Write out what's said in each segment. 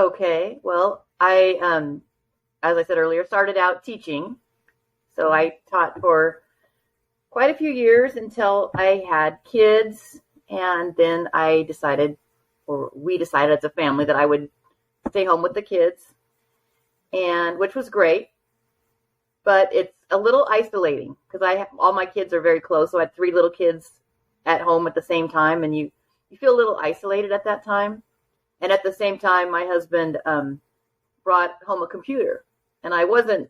Okay, well, as I said earlier, started out teaching. So I taught for quite a few years until I had kids. And then I decided, or we decided as a family, that I would stay home with the kids, and which was great. But it's a little isolating because all my kids are very close. So I had three little kids at home at the same time, and you feel a little isolated at that time. And at the same time, my husband brought home a computer, and I wasn't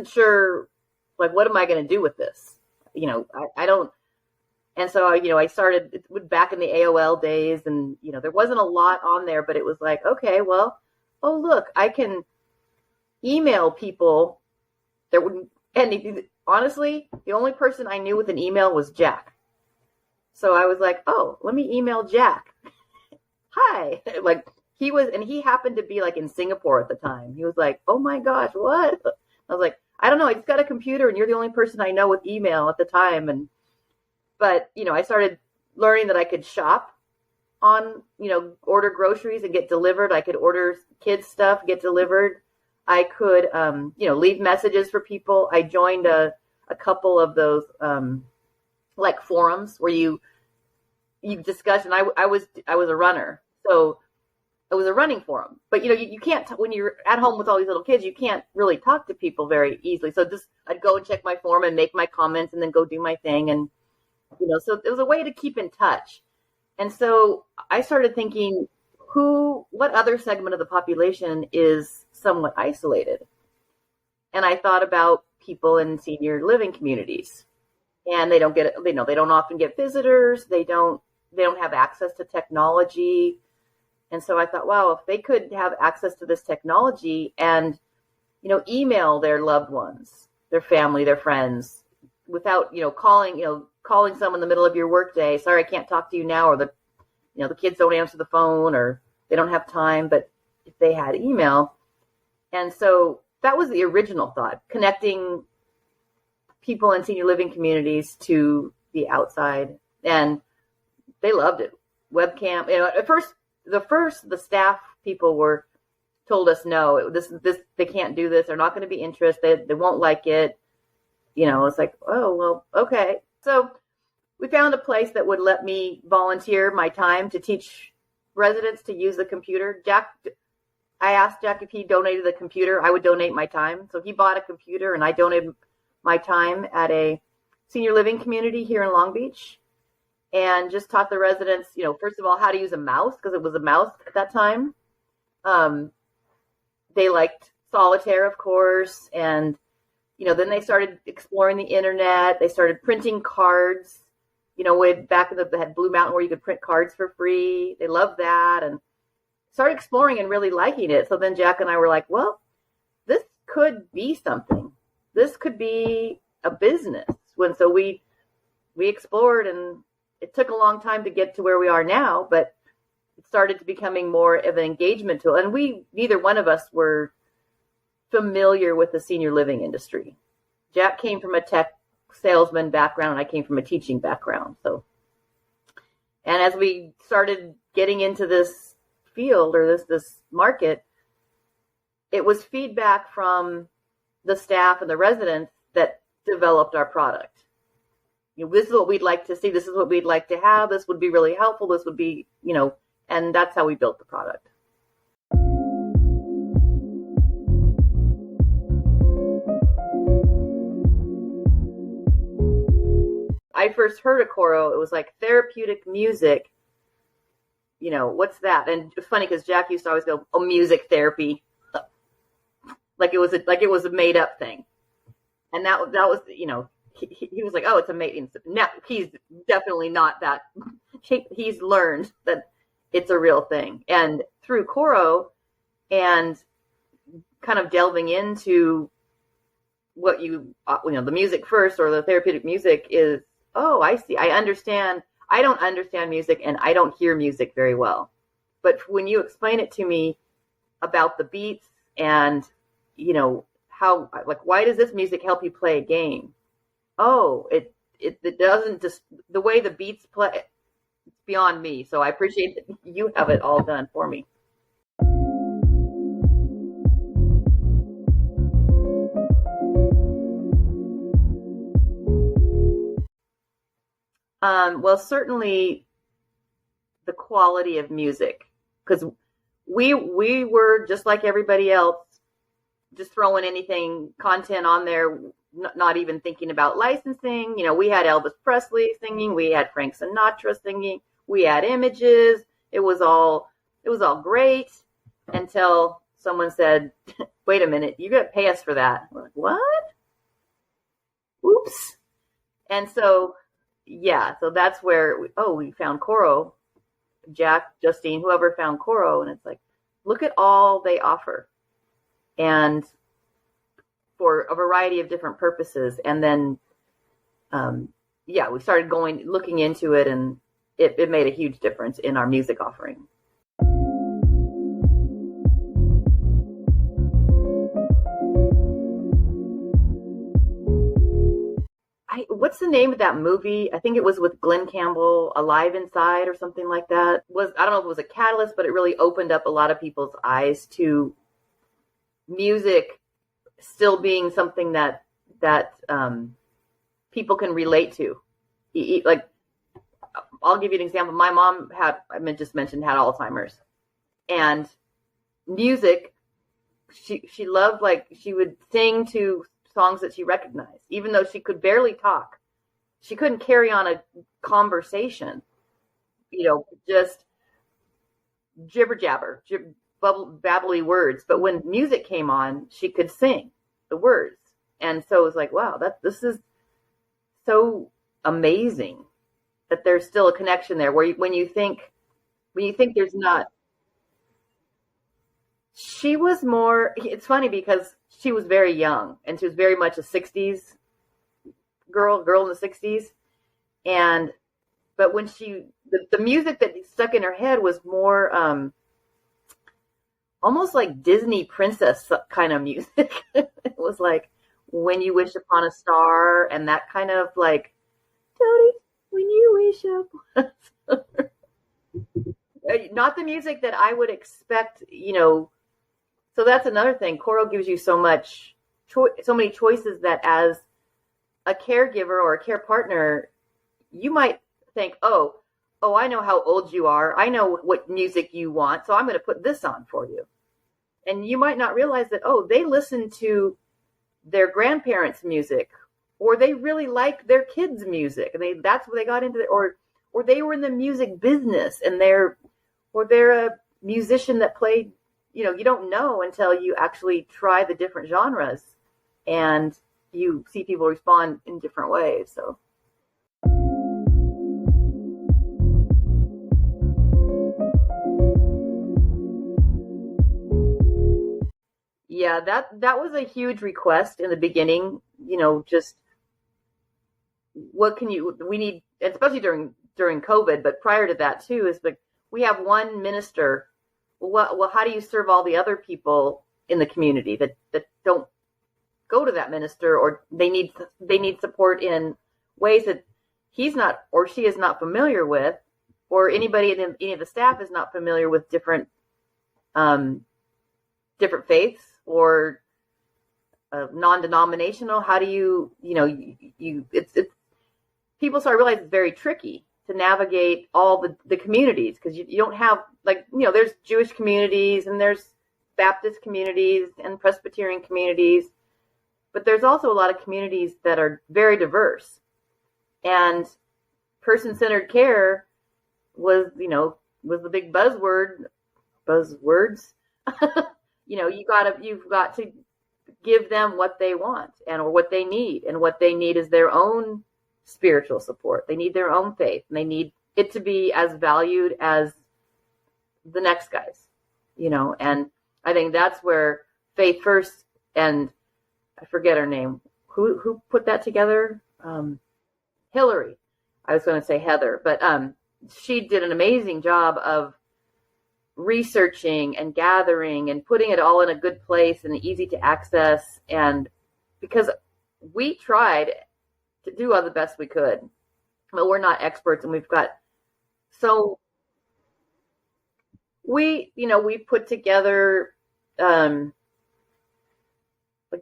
sure, like, what am I going to do with this? I don't. And so, I started back in the AOL days, and, there wasn't a lot on there, but it was like, okay, well, oh, look, I can email people. Honestly, the only person I knew with an email was Jack. So I was like, oh, let me email Jack. Hi. Like, he happened to be like in Singapore at the time. He was like, oh my gosh, what? I was like, I don't know. I just got a computer, and you're the only person I know with email at the time. But I started learning that I could shop on, order groceries and get delivered. I could order kids stuff, get delivered. I could, leave messages for people. I joined a couple of those, like forums where you discuss, and I was a runner. So it was a running forum, but you can't, when you're at home with all these little kids, you can't really talk to people very easily. So I'd go and check my forum and make my comments and then go do my thing. And, so it was a way to keep in touch. And so I started thinking, what other segment of the population is somewhat isolated? And I thought about people in senior living communities, and they don't often get visitors. They don't have access to technology. And so I thought, wow, if they could have access to this technology and, email their loved ones, their family, their friends, without, calling someone in the middle of your workday, sorry, I can't talk to you now, or the kids don't answer the phone, or they don't have time, but if they had email. And so that was the original thought, connecting people in senior living communities to the outside. And they loved it. Webcam, at first, the staff people told us, no, this, they can't do this. They're not going to be interested. They won't like it. It's like, oh, well, okay. So we found a place that would let me volunteer my time to teach residents to use the computer. I asked Jack if he donated the computer, I would donate my time. So he bought a computer, and I donated my time at a senior living community here in Long Beach, and just taught the residents, first of all, how to use a mouse, because it was a mouse at that time. They liked solitaire, of course. And, then they started exploring the internet. They started printing cards, way back in they had Blue Mountain where you could print cards for free. They loved that and started exploring and really liking it. So then Jack and I were like, well, this could be something. This could be a business. So we explored, and it took a long time to get to where we are now, but it started to becoming more of an engagement tool. And neither one of us were familiar with the senior living industry. Jack came from a tech salesman background, and I came from a teaching background. And as we started getting into this field, or this market, it was feedback from the staff and the residents that developed our product. This is what we'd like to see. This is what we'd like to have. This would be really helpful. This would be, and that's how we built the product. I first heard of Coro, it was like therapeutic music. What's that? And it's funny because Jack used to always go, "Oh, music therapy," like it was a made up thing. And that was, he was like, "Oh, it's amazing." Now he's definitely not that. He's learned that it's a real thing, and through Coro and kind of delving into what the MusicFirst or the therapeutic music is. Oh, I see. I understand. I don't understand music, and I don't hear music very well. But when you explain it to me about the beats and, how, like, why does this music help you play a game? Oh, it doesn't just, the way the beats play, it's beyond me. So I appreciate that you have it all done for me. Well, certainly the quality of music, because we were just like everybody else, just throwing anything content on there, not even thinking about licensing. We had Elvis Presley singing, we had Frank Sinatra singing, we had images. It was all great until someone said, "Wait a minute, you got to pay us for that." We're like, "What? Oops." And so, yeah, so that's where we found Coro, Jack, Justine, whoever found Coro, and it's like, look at all they offer, and for a variety of different purposes. And then, we started looking into it, and it made a huge difference in our music offering. What's the name of that movie? I think it was with Glenn Campbell, Alive Inside or something like that. I don't know if it was a catalyst, but it really opened up a lot of people's eyes to music still being something that people can relate to. Like, I'll give you an example. My mom had Alzheimer's, and music, she loved, like, she would sing to songs that she recognized, even though she could barely talk. She couldn't carry on a conversation, just jibber jabber, babbly words. But when music came on, she could sing the words. And so it was like, wow, this is so amazing that there's still a connection there, where when you think there's not. She was more, it's funny because she was very young, and she was very much a 60s girl in the 60s. But when the music that stuck in her head was more almost like Disney princess kind of music. It was like When You Wish Upon a Star, and that kind of like, Tony, when you wish upon a star. Not the music that I would expect, So that's another thing. Coro gives you so many choices that as a caregiver or a care partner, you might think, oh, I know how old you are. I know what music you want, so I'm going to put this on for you. And you might not realize that, they listen to their grandparents' music, or they really like their kids' music, and that's what they got into, or they were in the music business, and they're a musician that played. You don't know until you actually try the different genres, and you see people respond in different ways. So. Yeah, that was a huge request in the beginning, just what we need, especially during COVID, but prior to that too, is like, we have one minister. Well, how do you serve all the other people in the community that don't go to that minister, or they need support in ways that he's not, or she is not familiar with, or anybody in any of the staff is not familiar with different faiths or non-denominational. How do you it's people start realizing it's very tricky to navigate all the communities, because you don't have, like, there's Jewish communities, and there's Baptist communities and Presbyterian communities, but there's also a lot of communities that are very diverse. And person-centered care was the big buzzwords. You've got to give them what they want or what they need, and what they need is their own spiritual support. They need their own faith, and they need it to be as valued as the next guys, and I think that's where Faith First, and I forget her name, who put that together, Hillary. I was going to say Heather, but she did an amazing job of researching and gathering and putting it all in a good place and easy to access. And because we tried to do all the best we could, but we're not experts, and we've got we put together like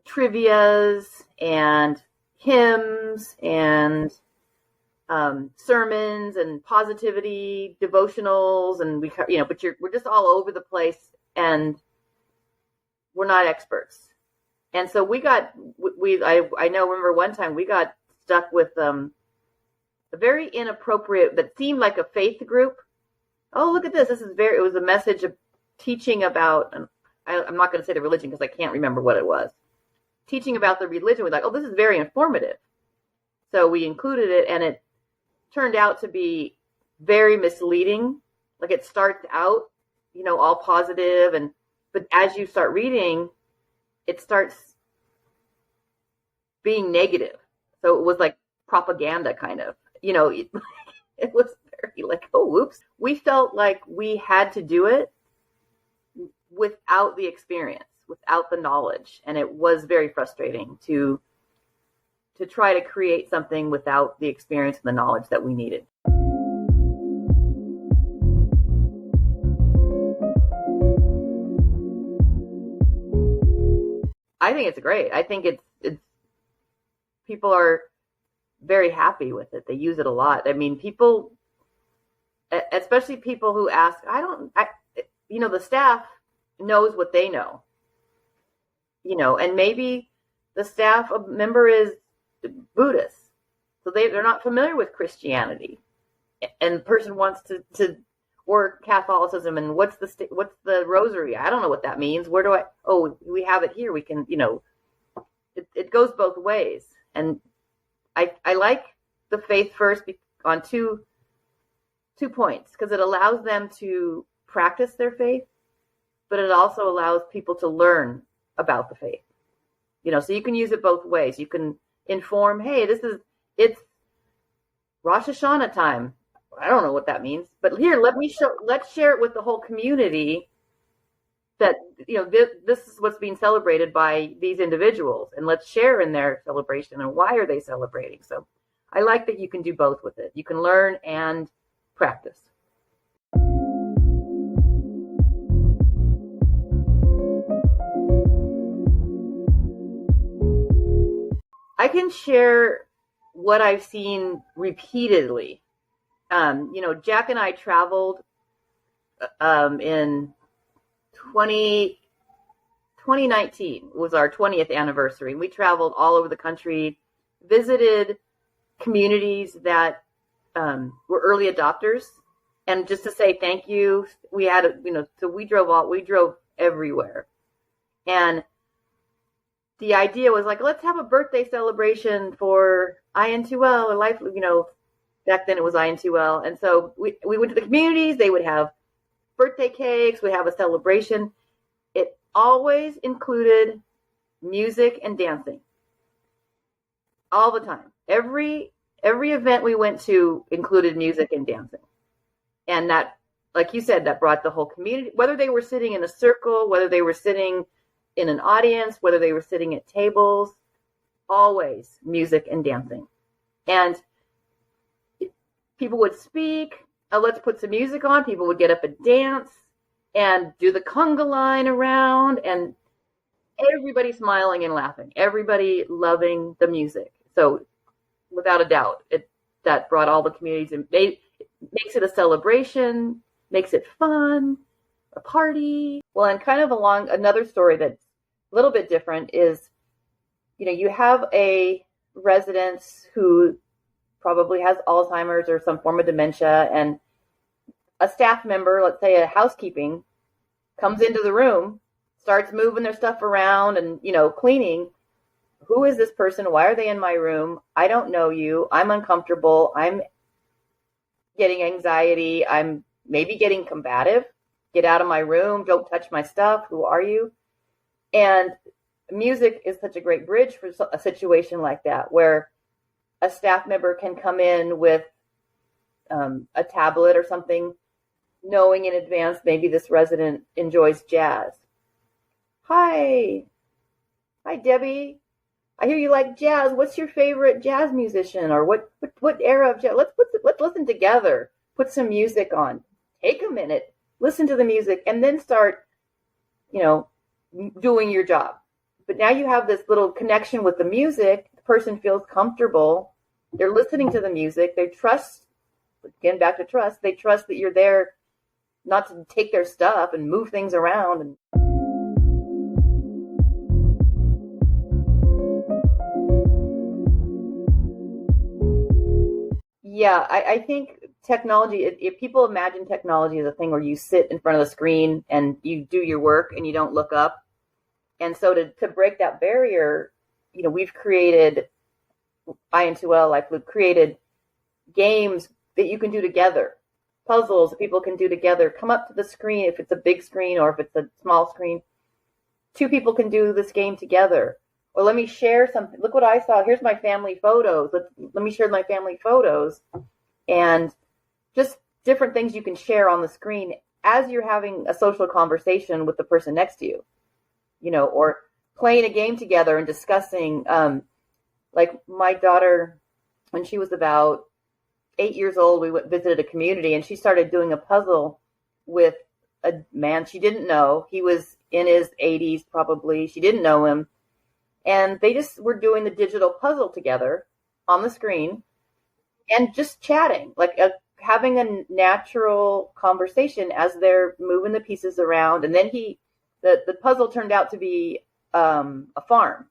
trivias and hymns and sermons and positivity devotionals, and but we're just all over the place, and we're not experts. And so I remember one time we got stuck with a very inappropriate, that seemed like a faith group. Oh, look at this. It was a message of teaching about, I'm not going to say the religion because I can't remember what it was. Teaching about the religion. We're like, oh, this is very informative. So we included it, and it turned out to be very misleading. Like, it starts out, all positive, but as you start reading, it starts being negative. So it was like propaganda kind of, it was very like, oh, whoops. We felt like we had to do it without the experience, without the knowledge. And it was very frustrating to try to create something without the experience and the knowledge that we needed. I think it's great. I think it's people are very happy with it. They use it a lot. I mean, people, especially people who ask, the staff knows what they know, and maybe the staff member is Buddhist, so they're not familiar with Christianity, and the person wants to or Catholicism, and what's the rosary? I don't know what that means. We have it here. We can, it goes both ways. And I like the Faith First on two points, because it allows them to practice their faith, but it also allows people to learn about the faith. So you can use it both ways. You can inform, hey, it's Rosh Hashanah time. I don't know what that means, but here, let's share it with the whole community that, this is what's being celebrated by these individuals, and let's share in their celebration and why are they celebrating. So I like that you can do both with it. You can learn and practice. I can share what I've seen repeatedly. Jack and I traveled in 2019 was our 20th anniversary. We traveled all over the country, visited communities that were early adopters, and just to say thank you, we had so we drove everywhere, and the idea was like, let's have a birthday celebration for IN2L or LifeLoop. Back then it was IN2L. And so we went to the communities. They would have birthday cakes. We'd have a celebration. It always included music and dancing. All the time. Every event we went to included music and dancing. And that, like you said, that brought the whole community, whether they were sitting in a circle, whether they were sitting in an audience, whether they were sitting at tables, always music and dancing. And people would speak, let's put some music on. People would get up and dance and do the conga line around, and everybody smiling and laughing, everybody loving the music. So without a doubt, that brought all the communities in. It makes it a celebration, makes it fun, a party. Well, and kind of along another story that's a little bit different is, you have a resident who probably has Alzheimer's or some form of dementia, and a staff member, let's say a housekeeping, comes into the room, starts moving their stuff around and, cleaning. Who is this person? Why are they in my room? I don't know you. I'm uncomfortable. I'm getting anxiety. I'm maybe getting combative. Get out of my room. Don't touch my stuff. Who are you? And music is such a great bridge for a situation like that, where a staff member can come in with a tablet or something, knowing in advance maybe this resident enjoys jazz. Hi, Debbie. I hear you like jazz. What's your favorite jazz musician, or what era of jazz? Let's listen together. Put some music on. Take a minute, listen to the music, and then start, doing your job. But now you have this little connection with the music. The person feels comfortable they're listening to the music. They trust, again, back to trust. They trust that you're there not to take their stuff and move things around. And yeah, I think technology, if people imagine technology as a thing where you sit in front of the screen and you do your work and you don't look up. And so to break that barrier, we've created, I-N2L, LifeLoop, created games that you can do together, puzzles that people can do together. Come up to the screen, if it's a big screen or if it's a small screen. Two people can do this game together. Or let me share something. Look what I saw. Here's my family photos. Let me share my family photos. And just different things you can share on the screen as you're having a social conversation with the person next to you. Or playing a game together and discussing, like my daughter, when she was about 8 years old, we visited a community and she started doing a puzzle with a man she didn't know. He was in his 80s probably. She didn't know him. And they just were doing the digital puzzle together on the screen and just chatting, like having a natural conversation as they're moving the pieces around. And then the puzzle turned out to be a farm.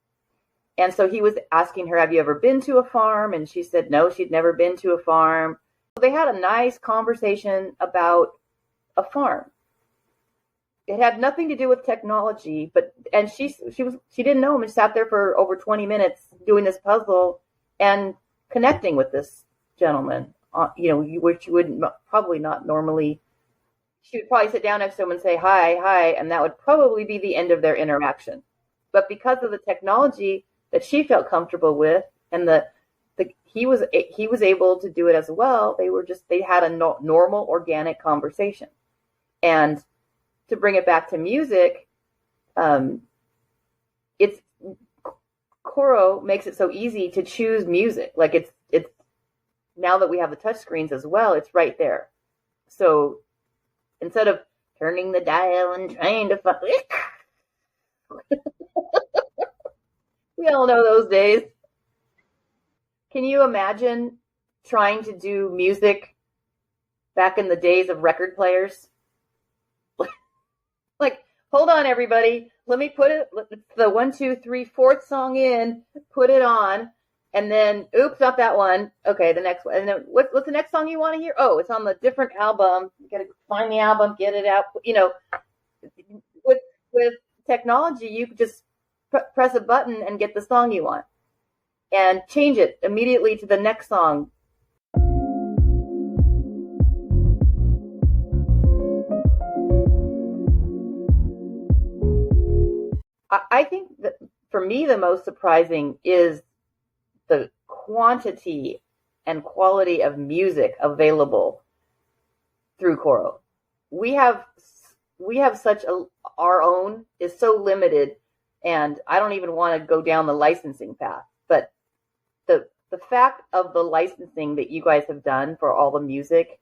And so he was asking her, have you ever been to a farm? And she said, no, she'd never been to a farm. So they had a nice conversation about a farm. It had nothing to do with technology, and she didn't know him and sat there for over 20 minutes doing this puzzle and connecting with this gentleman, which you would probably not normally. She would probably sit down next to him and say, hi, and that would probably be the end of their interaction. But because of the technology that she felt comfortable with, and he was able to do it as well, they had a normal, organic conversation. And to bring it back to music, it's Coro makes it so easy to choose music. Like it's now that we have the touch screens as well, it's right there. So instead of turning the dial and trying to find, we all know those days. Can you imagine trying to do music back in the days of record players? Like, hold on, everybody. Let me put the 1, 2, 3, 4th song in, put it on, and then, oops, not that one. Okay, the next one. And then what's the next song you want to hear? Oh, it's on the different album. You got to find the album, get it out. With technology, you could just press a button and get the song you want and change it immediately to the next song. I think that for me, the most surprising is the quantity and quality of music available through Coro. We have such our own is so limited, and I don't even want to go down the licensing path. But the fact of the licensing that you guys have done for all the music,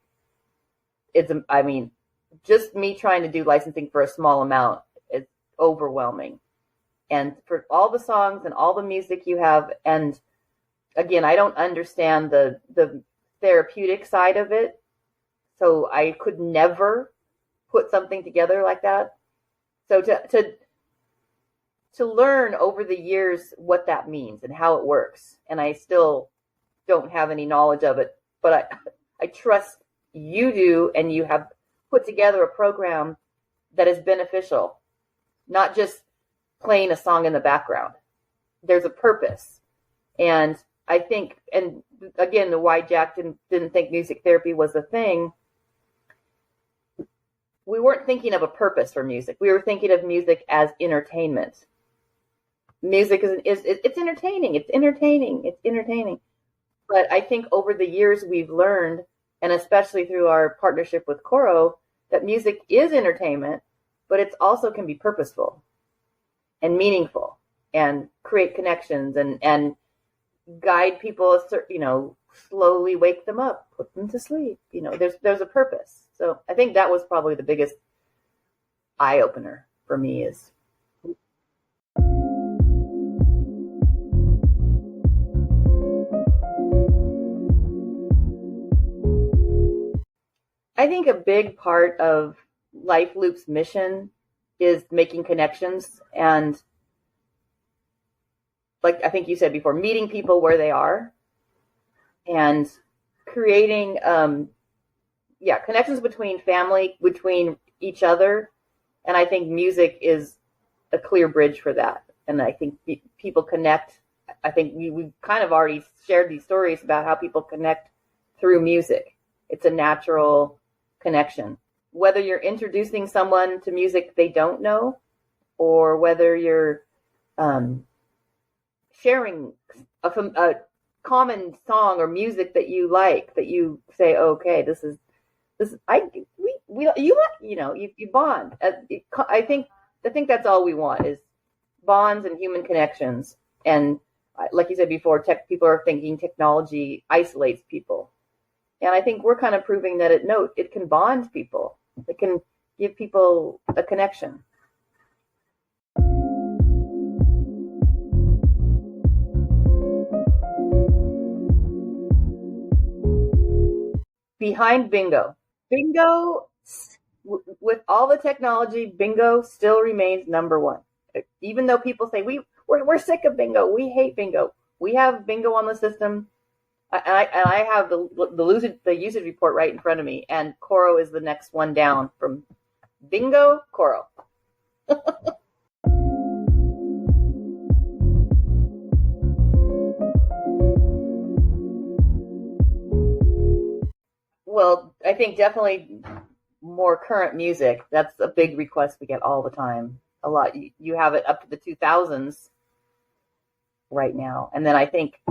just me trying to do licensing for a small amount is overwhelming. And for all the songs and all the music you have, and again, I don't understand the therapeutic side of it, so I could never put something together like that. So to learn over the years what that means and how it works, and I still don't have any knowledge of it, but I trust you do, and you have put together a program that is beneficial, not just playing a song in the background. There's a purpose. And I think, and again, the why Jack didn't think music therapy was a thing, we weren't thinking of a purpose for music. We were thinking of music as entertainment. Music it's entertaining. It's entertaining. It's entertaining. But I think over the years we've learned, and especially through our partnership with Coro, that music is entertainment, but it also can be purposeful and meaningful and create connections and guide people, slowly wake them up, put them to sleep. There's a purpose. So I think that was probably the biggest eye opener for me is. I think a big part of LifeLoop's mission is making connections and, like I think you said before, meeting people where they are and creating, connections between family, between each other. And I think music is a clear bridge for that. And I think people connect. I think we kind of already shared these stories about how people connect through music. It's a natural connection. Whether you're introducing someone to music they don't know, or whether you're sharing a common song or music that you like, that you say, okay, you bond. I think that's all we want is bonds and human connections. And like you said before, people are thinking technology isolates people. And I think we're kind of proving that it can bond people. It can give people a connection. Behind bingo. Bingo, with all the technology, bingo still remains number one. Even though people say we're sick of bingo, we hate bingo. We have bingo on the system. I have the usage report right in front of me, and Coro is the next one down from bingo. Coro. Well, I think definitely more current music. That's a big request we get all the time. A lot. You have it up to the 2000s right now. And then I think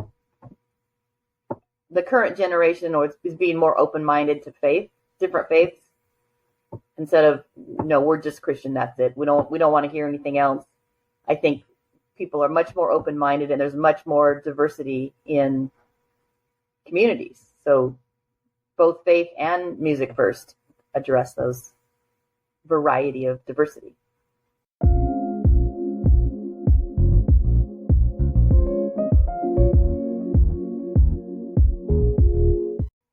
the current generation is being more open-minded to different faiths, instead of, no, we're just Christian, that's it. We don't want to hear anything else. I think people are much more open-minded, and there's much more diversity in communities. So both faith and MusicFirst address those variety of diversity.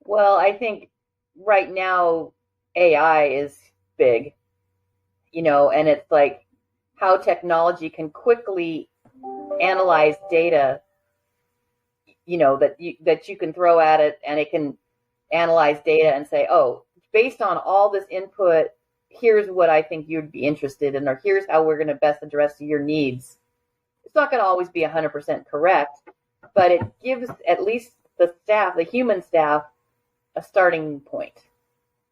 Well, I think right now AI is big, and it's like how technology can quickly analyze data, that you can throw at it, and it can analyze data and say, oh, based on all this input, here's what I think you'd be interested in, or here's how we're going to best address your needs. It's not going to always be 100% correct, but it gives at least the human staff, a starting point,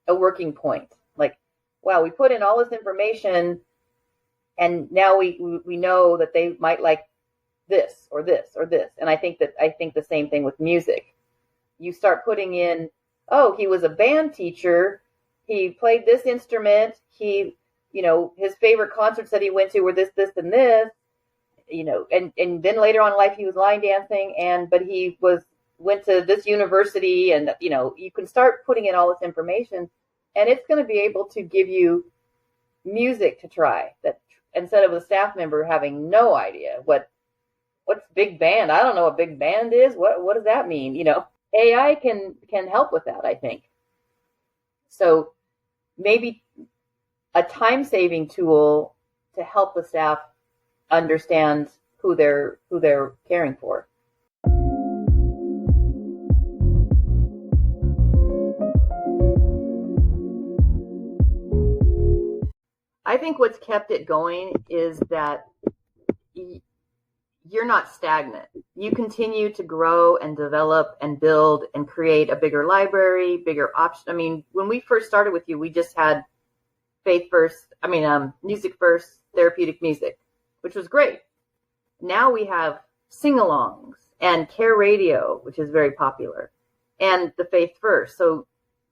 a working point. Like, wow, we put in all this information, and now we know that they might like this or this or this. And I think the same thing with music. You start putting in, oh, he was a band teacher, he played this instrument, his favorite concerts that he went to were this, and this, and then later on in life he was line dancing, but he went to this university, and you can start putting in all this information, and it's going to be able to give you music to try, that instead of a staff member having no idea what's big band. I don't know what big band is. What does that mean? AI can help with that, I think. So maybe a time-saving tool to help the staff understand who they're caring for. I think what's kept it going is that you're not stagnant. You continue to grow and develop and build and create a bigger library, bigger option. I mean, when we first started with you, we just had MusicFirst therapeutic music, which was great. Now we have sing-alongs and care radio, which is very popular, and the Faith First. So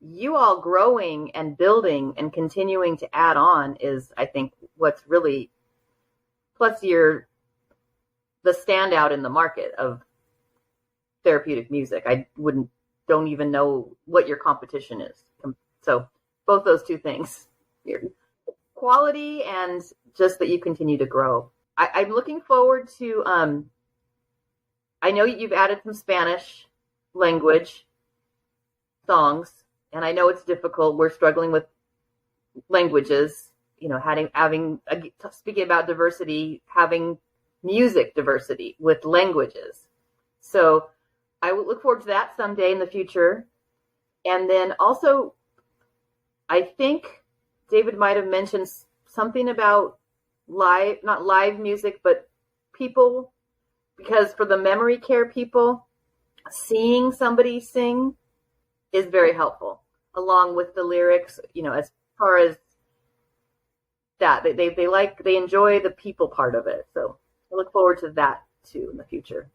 you all growing and building and continuing to add on is, I think, what's really, plus you're the standout in the market of therapeutic music. I don't even know what your competition is. So both those two things, quality and just that you continue to grow. I'm looking forward to, I know you've added some Spanish language songs, And I know it's difficult. We're struggling with languages, speaking about diversity, having music diversity with languages. So I will look forward to that someday in the future. And then also, I think David might have mentioned something about not live music, but people, because for the memory care people, seeing somebody sing is very helpful, along with the lyrics, as far as that. They enjoy the people part of it. So I look forward to that too in the future.